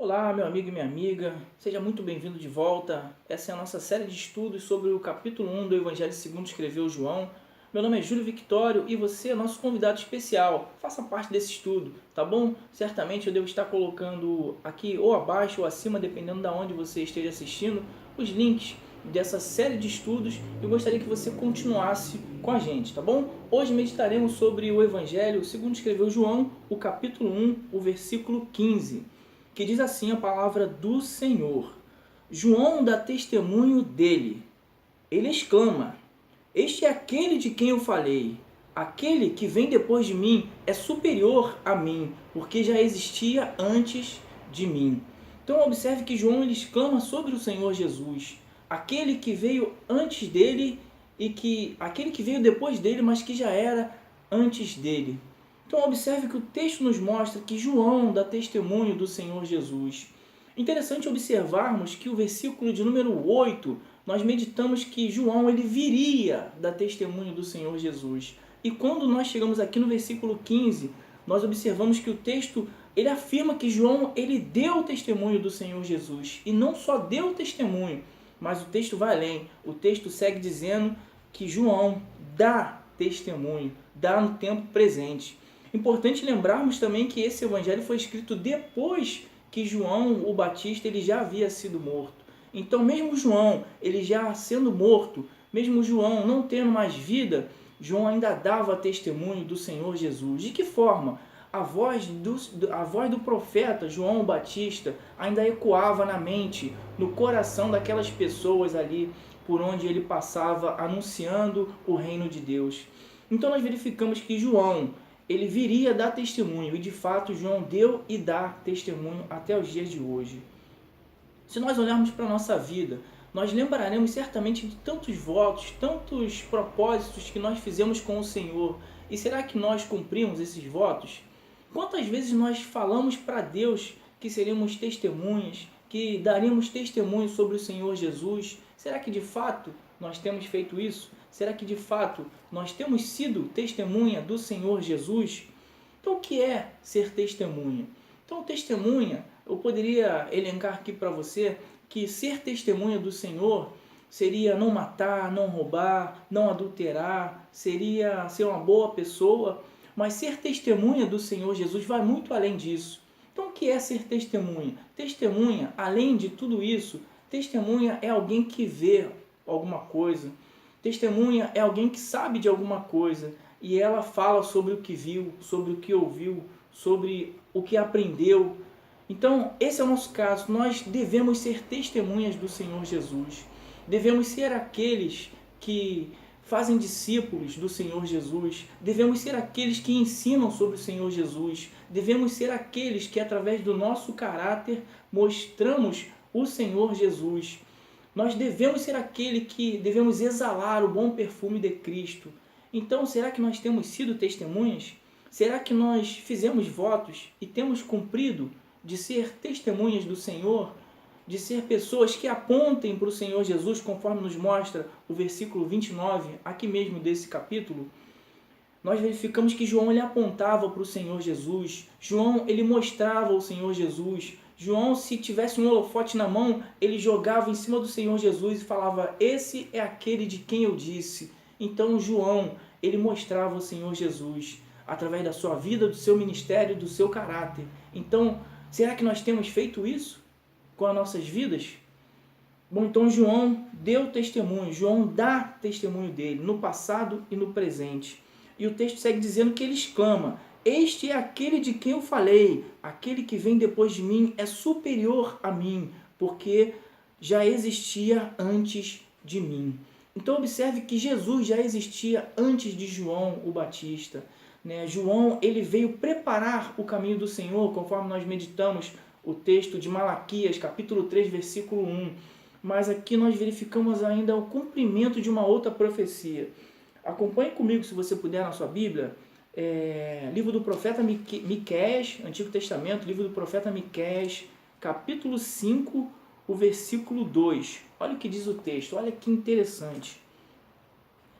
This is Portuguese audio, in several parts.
Olá, meu amigo e minha amiga, seja muito bem-vindo de volta. Essa é a nossa série de estudos sobre o capítulo 1 do Evangelho segundo escreveu João. Meu nome é Júlio Victório e você é nosso convidado especial. Faça parte desse estudo, tá bom? Certamente eu devo estar colocando aqui ou abaixo ou acima, dependendo de onde você esteja assistindo, os links dessa série de estudos. Eu gostaria que você continuasse com a gente, tá bom? Hoje meditaremos sobre o Evangelho segundo escreveu João, o capítulo 1, o versículo 15. Que diz assim a palavra do Senhor. João dá testemunho dele. Ele exclama: Este é aquele de quem eu falei. Aquele que vem depois de mim é superior a mim, porque já existia antes de mim. Então observe que João ele exclama sobre o Senhor Jesus, aquele que veio antes dele e que aquele que veio depois dele, mas que já era antes dele. Então observe que o texto nos mostra que João dá testemunho do Senhor Jesus. Interessante observarmos que o versículo de número 8, nós meditamos que João ele viria dar testemunho do Senhor Jesus. E quando nós chegamos aqui no versículo 15, nós observamos que o texto ele afirma que João ele deu testemunho do Senhor Jesus. E não só deu testemunho, mas o texto vai além. O texto segue dizendo que João dá testemunho, dá no tempo presente. Importante lembrarmos também que esse evangelho foi escrito depois que João o Batista ele já havia sido morto. Então, mesmo João ele já sendo morto, mesmo João não tendo mais vida, João ainda dava testemunho do Senhor Jesus. De que forma? A voz do profeta João o Batista ainda ecoava na mente, no coração daquelas pessoas ali por onde ele passava anunciando o reino de Deus. Então nós verificamos que João ele viria dar testemunho, e de fato João deu e dá testemunho até os dias de hoje. Se nós olharmos para a nossa vida, nós lembraremos certamente de tantos votos, tantos propósitos que nós fizemos com o Senhor. E será que nós cumprimos esses votos? Quantas vezes nós falamos para Deus que seríamos testemunhas, que daríamos testemunho sobre o Senhor Jesus? Será que de fato nós temos feito isso? Será que de fato nós temos sido testemunha do Senhor Jesus? Então o que é ser testemunha? Então testemunha, eu poderia elencar aqui para você que ser testemunha do Senhor seria não matar, não roubar, não adulterar, seria ser uma boa pessoa, mas ser testemunha do Senhor Jesus vai muito além disso. Então o que é ser testemunha? Testemunha, além de tudo isso, testemunha é alguém que vê alguma coisa. Testemunha é alguém que sabe de alguma coisa e ela fala sobre o que viu, sobre o que ouviu, sobre o que aprendeu. Então, esse é o nosso caso. Nós devemos ser testemunhas do Senhor Jesus. Devemos ser aqueles que fazem discípulos do Senhor Jesus. Devemos ser aqueles que ensinam sobre o Senhor Jesus. Devemos ser aqueles que, através do nosso caráter, mostramos o Senhor Jesus. Nós devemos ser aquele que devemos exalar o bom perfume de Cristo. Então, será que nós temos sido testemunhas? Será que nós fizemos votos e temos cumprido de ser testemunhas do Senhor? De ser pessoas que apontem para o Senhor Jesus, conforme nos mostra o versículo 29, aqui mesmo desse capítulo? Nós verificamos que João ele apontava para o Senhor Jesus. João ele mostrava o Senhor Jesus. João, se tivesse um holofote na mão, ele jogava em cima do Senhor Jesus e falava: esse é aquele de quem eu disse. Então João, ele mostrava o Senhor Jesus através da sua vida, do seu ministério, do seu caráter. Então, será que nós temos feito isso com as nossas vidas? Bom, então João deu testemunho, João dá testemunho dele no passado e no presente. E o texto segue dizendo que ele exclama: este é aquele de quem eu falei, aquele que vem depois de mim é superior a mim, porque já existia antes de mim. Então observe que Jesus já existia antes de João o Batista. João ele veio preparar o caminho do Senhor, conforme nós meditamos o texto de Malaquias, capítulo 3, versículo 1. Mas aqui nós verificamos ainda o cumprimento de uma outra profecia. Acompanhe comigo, se você puder, na sua Bíblia, livro do profeta Miqueias, Antigo Testamento, livro do profeta Miqueias, capítulo 5, o versículo 2. Olha o que diz o texto, olha que interessante.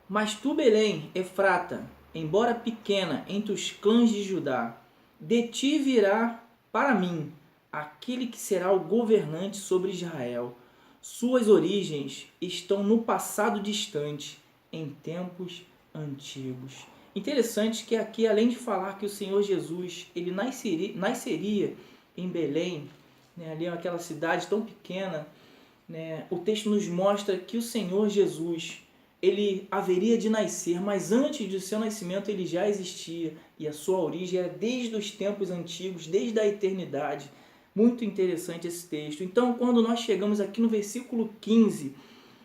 Mas tu, Belém, Efrata, embora pequena entre os clãs de Judá, de ti virá para mim aquele que será o governante sobre Israel. Suas origens estão no passado distante, em tempos antigos. Interessante que aqui, além de falar que o Senhor Jesus ele nasceria em Belém, né, ali naquela cidade tão pequena, né, o texto nos mostra que o Senhor Jesus ele haveria de nascer, mas antes do seu nascimento ele já existia e a sua origem era desde os tempos antigos, desde a eternidade. Muito interessante esse texto. Então, quando nós chegamos aqui no versículo 15,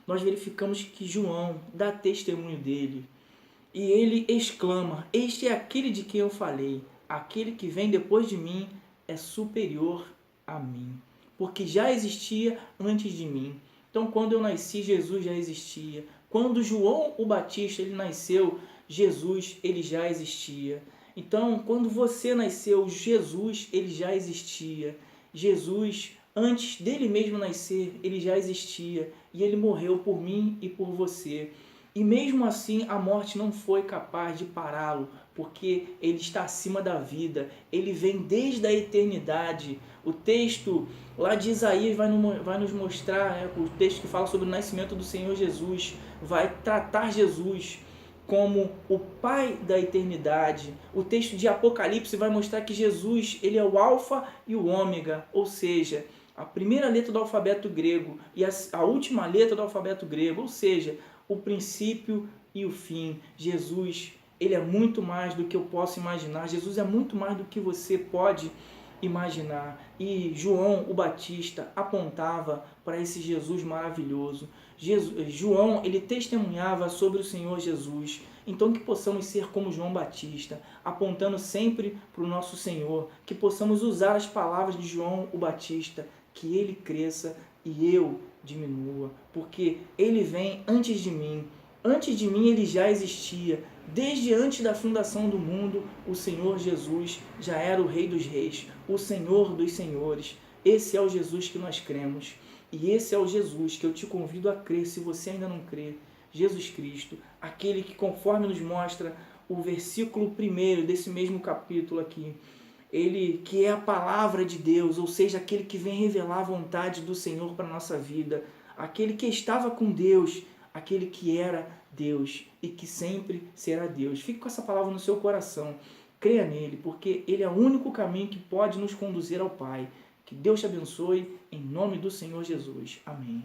nós verificamos que João dá testemunho dele. E ele exclama: este é aquele de quem eu falei, aquele que vem depois de mim é superior a mim, porque já existia antes de mim. Então, quando eu nasci, Jesus já existia. Quando João o Batista ele nasceu, Jesus ele já existia. Então, quando você nasceu, Jesus ele já existia. Jesus, antes dele mesmo nascer, ele já existia e ele morreu por mim e por você. E mesmo assim, a morte não foi capaz de pará-lo, porque ele está acima da vida, ele vem desde a eternidade. O texto lá de Isaías vai nos mostrar, né, o texto que fala sobre o nascimento do Senhor Jesus, vai tratar Jesus como o Pai da eternidade. O texto de Apocalipse vai mostrar que Jesus ele é o Alfa e o Ômega, ou seja, a primeira letra do alfabeto grego e a última letra do alfabeto grego, ou seja, o princípio e o fim. Jesus, ele é muito mais do que eu posso imaginar. Jesus é muito mais do que você pode imaginar. E João o Batista apontava para esse Jesus maravilhoso. João, ele testemunhava sobre o Senhor Jesus. Então que possamos ser como João Batista, apontando sempre para o nosso Senhor, que possamos usar as palavras de João o Batista, que ele cresça e eu diminua, porque ele vem antes de mim. Antes de mim ele já existia. Desde antes da fundação do mundo, o Senhor Jesus já era o Rei dos Reis, o Senhor dos Senhores. Esse é o Jesus que nós cremos. E esse é o Jesus que eu te convido a crer, se você ainda não crê. Jesus Cristo, aquele que, conforme nos mostra o versículo 1 desse mesmo capítulo aqui, ele que é a palavra de Deus, ou seja, aquele que vem revelar a vontade do Senhor para a nossa vida, aquele que estava com Deus, aquele que era Deus e que sempre será Deus. Fique com essa palavra no seu coração, creia nele, porque ele é o único caminho que pode nos conduzir ao Pai. Que Deus te abençoe, em nome do Senhor Jesus. Amém.